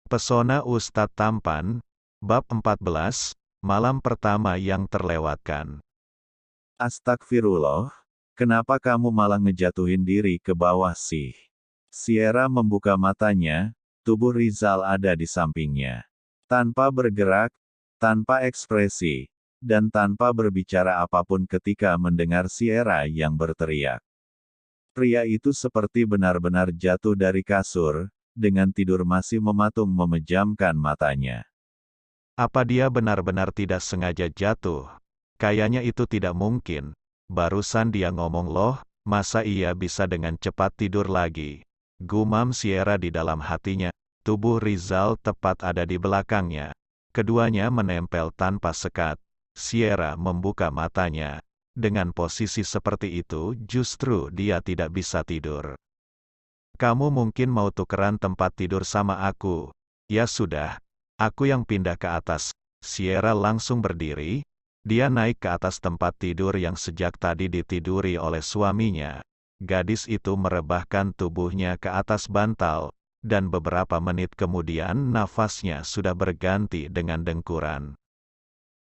Pesona Ustadz Tampan, Bab 14, Malam Pertama yang Terlewatkan. Astagfirullah, kenapa kamu malah ngejatuhin diri ke bawah sih? Sierra membuka matanya, tubuh Rizal ada di sampingnya. Tanpa bergerak, tanpa ekspresi, dan tanpa berbicara apapun ketika mendengar Sierra yang berteriak. Pria itu seperti benar-benar jatuh dari kasur, dengan tidur masih mematung memejamkan matanya. Apa dia benar-benar tidak sengaja jatuh? Kayaknya itu tidak mungkin. Barusan dia ngomong loh, masa ia bisa dengan cepat tidur lagi? Gumam Sierra di dalam hatinya. Tubuh Rizal tepat ada di belakangnya. Keduanya menempel tanpa sekat. Sierra membuka matanya. Dengan posisi seperti itu, justru dia tidak bisa tidur. Kamu mungkin mau tukeran tempat tidur sama aku. Ya sudah, aku yang pindah ke atas. Sierra langsung berdiri. Dia naik ke atas tempat tidur yang sejak tadi ditiduri oleh suaminya. Gadis itu merebahkan tubuhnya ke atas bantal, dan beberapa menit kemudian nafasnya sudah berganti dengan dengkuran.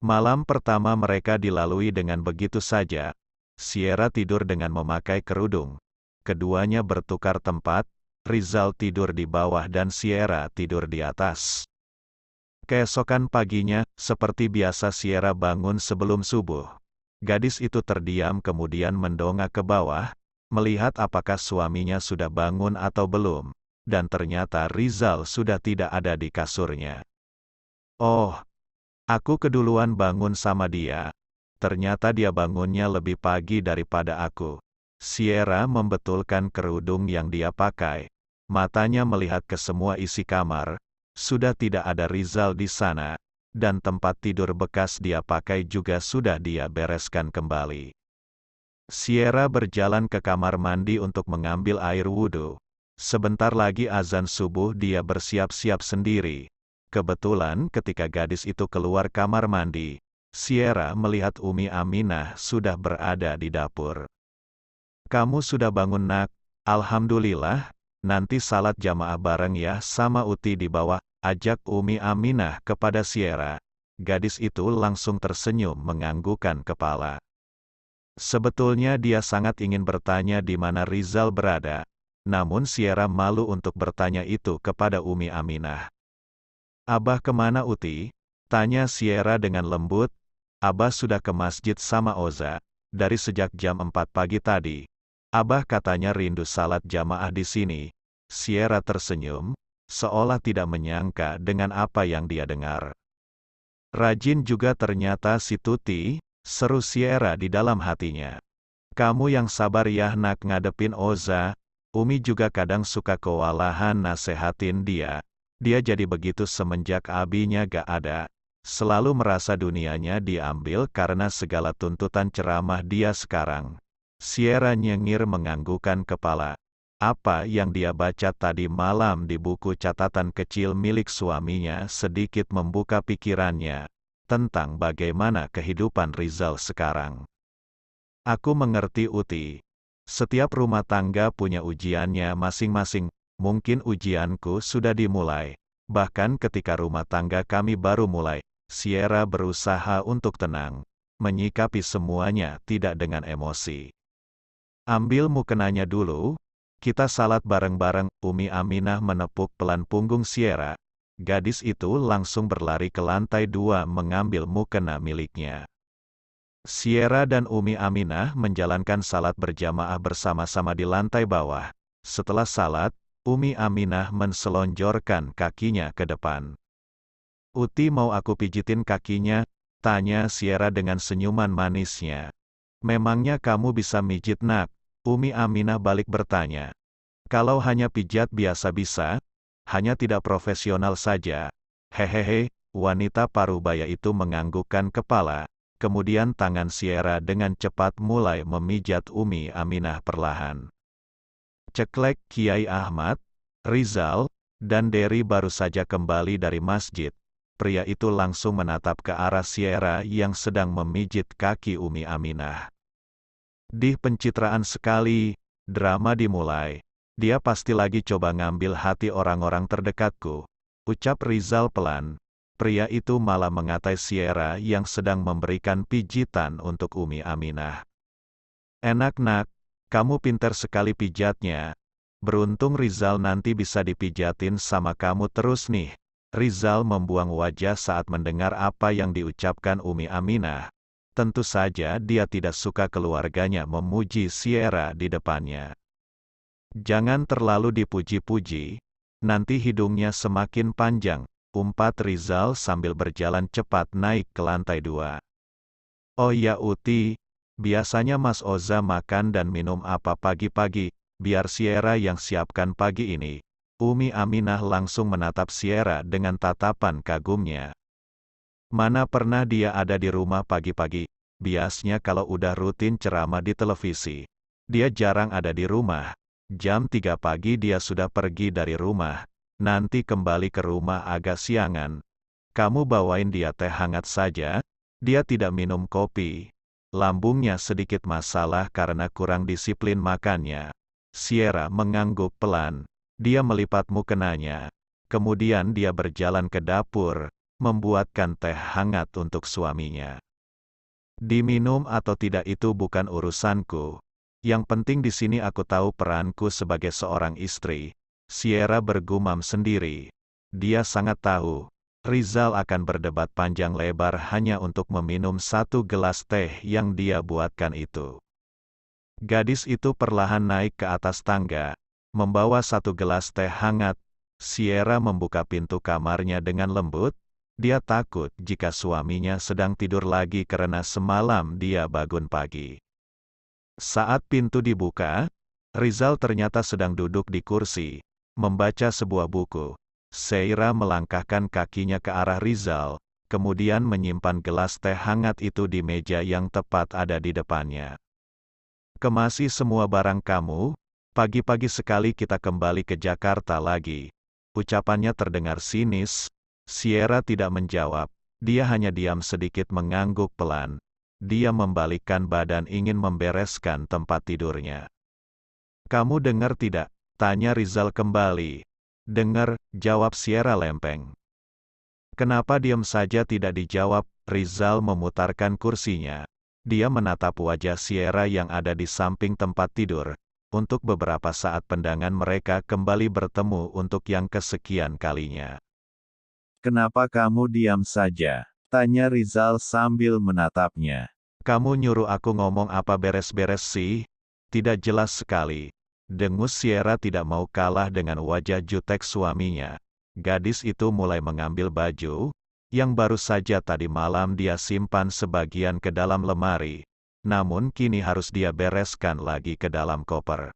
Malam pertama mereka dilalui dengan begitu saja. Sierra tidur dengan memakai kerudung. Keduanya bertukar tempat, Rizal tidur di bawah dan Sierra tidur di atas. Keesokan paginya, seperti biasa Sierra bangun sebelum subuh. Gadis itu terdiam kemudian mendongak ke bawah, melihat apakah suaminya sudah bangun atau belum, dan ternyata Rizal sudah tidak ada di kasurnya. Oh, aku keduluan bangun sama dia. Ternyata dia bangunnya lebih pagi daripada aku. Sierra membetulkan kerudung yang dia pakai. Matanya melihat ke semua isi kamar. Sudah tidak ada Rizal di sana. Dan tempat tidur bekas dia pakai juga sudah dia bereskan kembali. Sierra berjalan ke kamar mandi untuk mengambil air wudhu. Sebentar lagi azan subuh dia bersiap-siap sendiri. Kebetulan ketika gadis itu keluar kamar mandi, Sierra melihat Umi Aminah sudah berada di dapur. Kamu sudah bangun nak? Alhamdulillah, nanti salat jamaah bareng ya sama Uti di bawah, ajak Umi Aminah kepada Sierra. Gadis itu langsung tersenyum menganggukkan kepala. Sebetulnya dia sangat ingin bertanya di mana Rizal berada, namun Sierra malu untuk bertanya itu kepada Umi Aminah. Abah kemana Uti? Tanya Sierra dengan lembut. Abah sudah ke masjid sama Oza, dari sejak jam 4 pagi tadi. Abah katanya rindu salat jamaah di sini. Sierra tersenyum, seolah tidak menyangka dengan apa yang dia dengar. Rajin juga ternyata si Tuti, seru Sierra di dalam hatinya. Kamu yang sabar ya nak ngadepin Oza. Umi juga kadang suka kewalahan nasehatin dia. Dia jadi begitu semenjak abinya gak ada. Selalu merasa dunianya diambil karena segala tuntutan ceramah dia sekarang. Sierra nyengir menganggukkan kepala. Apa yang dia baca tadi malam di buku catatan kecil milik suaminya sedikit membuka pikirannya tentang bagaimana kehidupan Rizal sekarang. Aku mengerti Uti. Setiap rumah tangga punya ujiannya masing-masing. Mungkin ujianku sudah dimulai. Bahkan ketika rumah tangga kami baru mulai, Sierra berusaha untuk tenang, menyikapi semuanya tidak dengan emosi. Ambil mukenanya dulu, kita salat bareng-bareng. Umi Aminah menepuk pelan punggung Sierra. Gadis itu langsung berlari ke lantai 2 mengambil mukena miliknya. Sierra dan Umi Aminah menjalankan salat berjamaah bersama-sama di lantai bawah. Setelah salat, Umi Aminah menselonjorkan kakinya ke depan. Uti mau aku pijitin kakinya? Tanya Sierra dengan senyuman manisnya. Memangnya kamu bisa mijit nak? Umi Aminah balik bertanya. Kalau hanya pijat biasa bisa, hanya tidak profesional saja. Hehehe, wanita parubaya itu menganggukkan kepala. Kemudian tangan Sierra dengan cepat mulai memijat Umi Aminah perlahan. Ceklek Kiai Ahmad, Rizal, dan Dery baru saja kembali dari masjid. Pria itu langsung menatap ke arah Sierra yang sedang memijit kaki Umi Aminah. Dih pencitraan sekali, drama dimulai. Dia pasti lagi coba ngambil hati orang-orang terdekatku. ucap Rizal pelan. Pria itu malah mengatai Sierra yang sedang memberikan pijitan untuk Umi Aminah. Enak nak, kamu pintar sekali pijatnya. Beruntung Rizal nanti bisa dipijatin sama kamu terus nih. Rizal membuang wajah saat mendengar apa yang diucapkan Umi Aminah. Tentu saja dia tidak suka keluarganya memuji Sierra di depannya. Jangan terlalu dipuji-puji, nanti hidungnya semakin panjang, umpat Rizal sambil berjalan cepat naik ke lantai 2. Oh ya Uti, biasanya Mas Oza makan dan minum apa pagi-pagi, biar Sierra yang siapkan pagi ini. Umi Aminah langsung menatap Sierra dengan tatapan kagumnya. Mana pernah dia ada di rumah pagi-pagi, biasanya kalau udah rutin ceramah di televisi. Dia jarang ada di rumah. Jam 3 pagi dia sudah pergi dari rumah. Nanti kembali ke rumah agak siangan. Kamu bawain dia teh hangat saja, dia tidak minum kopi. Lambungnya sedikit masalah karena kurang disiplin makannya. Sierra mengangguk pelan. Dia melipat mukenanya. Kemudian dia berjalan ke dapur, membuatkan teh hangat untuk suaminya. Diminum atau tidak itu bukan urusanku. Yang penting di sini aku tahu peranku sebagai seorang istri. Sierra bergumam sendiri. Dia sangat tahu, Rizal akan berdebat panjang lebar hanya untuk meminum satu gelas teh yang dia buatkan itu. Gadis itu perlahan naik ke atas tangga, membawa satu gelas teh hangat. Sierra membuka pintu kamarnya dengan lembut. Dia takut jika suaminya sedang tidur lagi karena semalam dia bangun pagi. Saat pintu dibuka, Rizal ternyata sedang duduk di kursi, membaca sebuah buku. Sierra melangkahkan kakinya ke arah Rizal, kemudian menyimpan gelas teh hangat itu di meja yang tepat ada di depannya. Kemasi semua barang kamu, pagi-pagi sekali kita kembali ke Jakarta lagi. Ucapannya terdengar sinis. Sierra tidak menjawab, dia hanya diam sedikit mengangguk pelan. Dia membalikkan badan ingin membereskan tempat tidurnya. Kamu dengar tidak? Tanya Rizal kembali. Dengar, jawab Sierra lempeng. Kenapa diam saja tidak dijawab? Rizal memutarkan kursinya. Dia menatap wajah Sierra yang ada di samping tempat tidur. Untuk beberapa saat pandangan mereka kembali bertemu untuk yang kesekian kalinya. Kenapa kamu diam saja? Tanya Rizal sambil menatapnya. Kamu nyuruh aku ngomong apa beres-beres sih? Tidak jelas sekali. Dengus Sierra tidak mau kalah dengan wajah jutek suaminya. Gadis itu mulai mengambil baju, yang baru saja tadi malam dia simpan sebagian ke dalam lemari. Namun kini harus dia bereskan lagi ke dalam koper.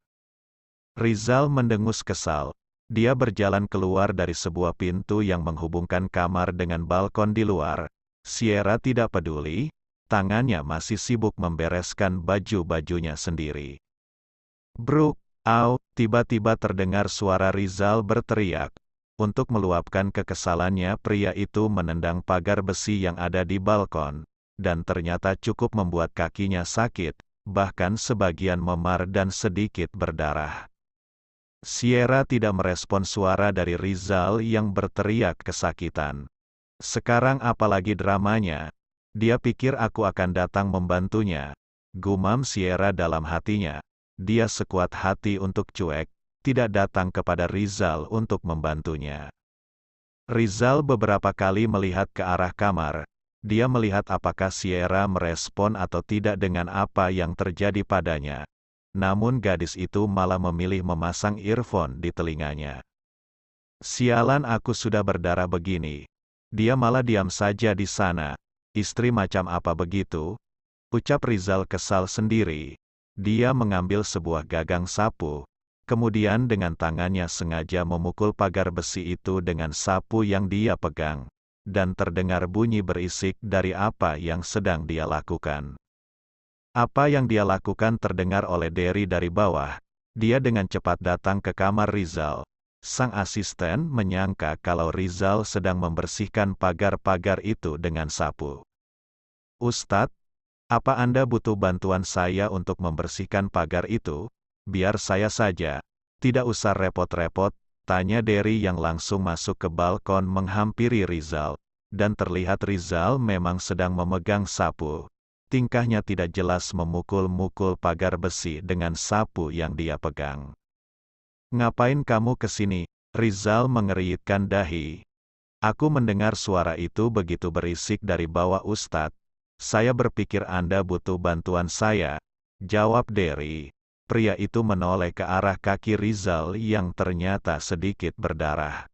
Rizal mendengus kesal. Dia berjalan keluar dari sebuah pintu yang menghubungkan kamar dengan balkon di luar. Sierra tidak peduli, tangannya masih sibuk membereskan baju-bajunya sendiri. Bruk, au, tiba-tiba terdengar suara Rizal berteriak. Untuk meluapkan kekesalannya pria itu menendang pagar besi yang ada di balkon, dan ternyata cukup membuat kakinya sakit, bahkan sebagian memar dan sedikit berdarah. Sierra tidak merespon suara dari Rizal yang berteriak kesakitan. Sekarang apalagi dramanya? Dia pikir aku akan datang membantunya. Gumam Sierra dalam hatinya. Dia sekuat hati untuk cuek, tidak datang kepada Rizal untuk membantunya. Rizal beberapa kali melihat ke arah kamar. Dia melihat apakah Sierra merespon atau tidak dengan apa yang terjadi padanya. Namun gadis itu malah memilih memasang earphone di telinganya. Sialan aku sudah berdarah begini. Dia malah diam saja di sana. Istri macam apa begitu? Ucap Rizal kesal sendiri. Dia mengambil sebuah gagang sapu. Kemudian dengan tangannya sengaja memukul pagar besi itu dengan sapu yang dia pegang. Dan terdengar bunyi berisik dari apa yang sedang dia lakukan. Apa yang dia lakukan terdengar oleh Derry dari bawah. Dia dengan cepat datang ke kamar Rizal. Sang asisten menyangka kalau Rizal sedang membersihkan pagar-pagar itu dengan sapu. Ustadz, apa Anda butuh bantuan saya untuk membersihkan pagar itu? Biar saya saja. Tidak usah repot-repot, Tanya Derry yang langsung masuk ke balkon menghampiri Rizal. Dan terlihat Rizal memang sedang memegang sapu. Tingkahnya tidak jelas memukul-mukul pagar besi dengan sapu yang dia pegang. "Ngapain kamu kesini?" Rizal mengeriyitkan dahi. "Aku mendengar suara itu begitu berisik dari bawah Ustadz. Saya berpikir Anda butuh bantuan saya," jawab Derry. Pria itu menoleh ke arah kaki Rizal yang ternyata sedikit berdarah.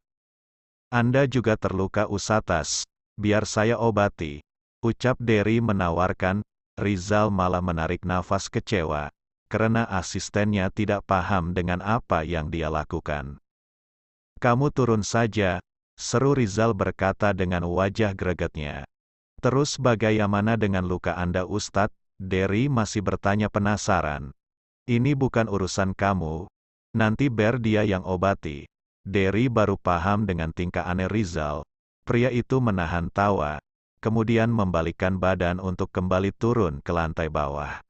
"Anda juga terluka Ustadz, biar saya obati," ucap Derry menawarkan. Rizal malah menarik nafas kecewa, karena asistennya tidak paham dengan apa yang dia lakukan. "Kamu turun saja," seru Rizal berkata dengan wajah gregetnya. "Terus bagaimana dengan luka Anda Ustadz?" Derry masih bertanya penasaran. "Ini bukan urusan kamu, nanti biar dia yang obati." Derry baru paham dengan tingkah aneh Rizal. Pria itu menahan tawa, kemudian membalikkan badan untuk kembali turun ke lantai bawah.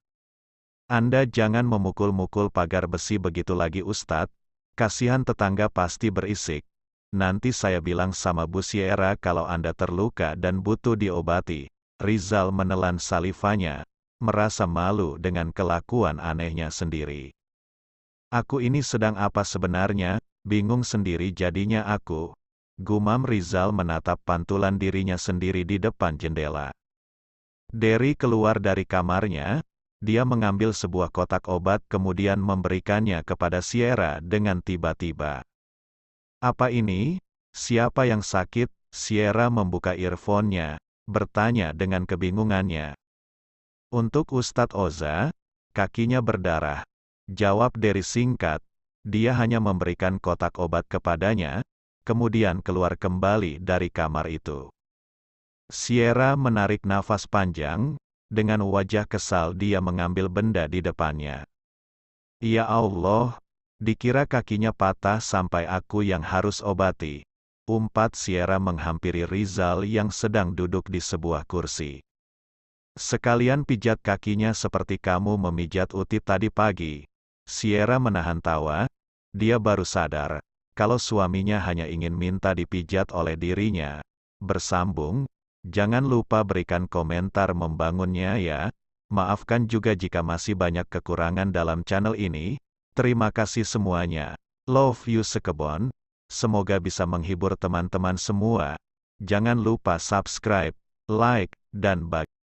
"Anda jangan memukul-mukul pagar besi begitu lagi Ustadz, kasihan tetangga pasti berisik. Nanti saya bilang sama Bu Sierra kalau Anda terluka dan butuh diobati." Rizal menelan salivanya, merasa malu dengan kelakuan anehnya sendiri. "Aku ini sedang apa sebenarnya, bingung sendiri jadinya aku," gumam Rizal menatap pantulan dirinya sendiri di depan jendela. Derry keluar dari kamarnya, dia mengambil sebuah kotak obat kemudian memberikannya kepada Sierra dengan tiba-tiba. "Apa ini? Siapa yang sakit?" Sierra membuka earphone-nya, bertanya dengan kebingungannya. "Untuk Ustadz Oza, kakinya berdarah," jawab Derry singkat. Dia hanya memberikan kotak obat kepadanya, kemudian keluar kembali dari kamar itu. Sierra menarik nafas panjang, dengan wajah kesal dia mengambil benda di depannya. "Ya Allah, dikira kakinya patah sampai aku yang harus obati," umpat Sierra menghampiri Rizal yang sedang duduk di sebuah kursi. "Sekalian pijat kakinya seperti kamu memijat Uti tadi pagi." Sierra menahan tawa, dia baru sadar, kalau suaminya hanya ingin minta dipijat oleh dirinya. Bersambung, "Jangan lupa berikan komentar membangunnya ya. Maafkan juga jika masih banyak kekurangan dalam channel ini. Terima kasih semuanya. Love you sekebon. Semoga bisa menghibur teman-teman semua. Jangan lupa subscribe, like, dan bagi."